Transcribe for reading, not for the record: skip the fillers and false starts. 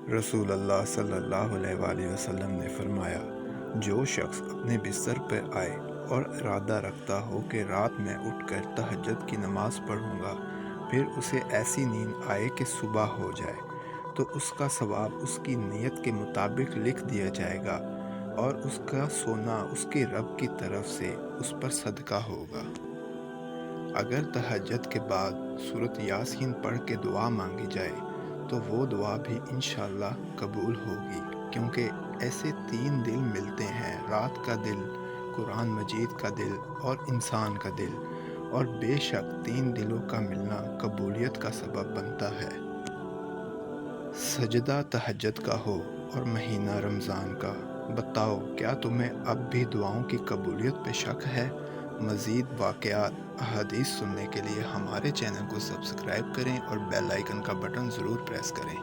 رسول اللہ صلی اللہ علیہ وآلہ وسلم نے فرمایا، جو شخص اپنے بستر پر آئے اور ارادہ رکھتا ہو کہ رات میں اٹھ کر تہجد کی نماز پڑھوں گا، پھر اسے ایسی نیند آئے کہ صبح ہو جائے، تو اس کا ثواب اس کی نیت کے مطابق لکھ دیا جائے گا اور اس کا سونا اس کے رب کی طرف سے اس پر صدقہ ہوگا۔ اگر تہجد کے بعد سورۃ یاسین پڑھ کے دعا مانگی جائے تو وہ دعا بھی انشاءاللہ قبول ہوگی، کیونکہ ایسے 3 دل ملتے ہیں: رات کا دل، قرآن مجید کا دل اور انسان کا دل، اور بے شک 3 دلوں کا ملنا قبولیت کا سبب بنتا ہے۔ سجدہ تہجد کا ہو اور مہینہ رمضان کا، بتاؤ کیا تمہیں اب بھی دعاؤں کی قبولیت پہ شک ہے؟ مزید واقعات، احادیث سننے کے لیے ہمارے چینل کو سبسکرائب کریں اور بیل آئیکن کا بٹن ضرور پریس کریں۔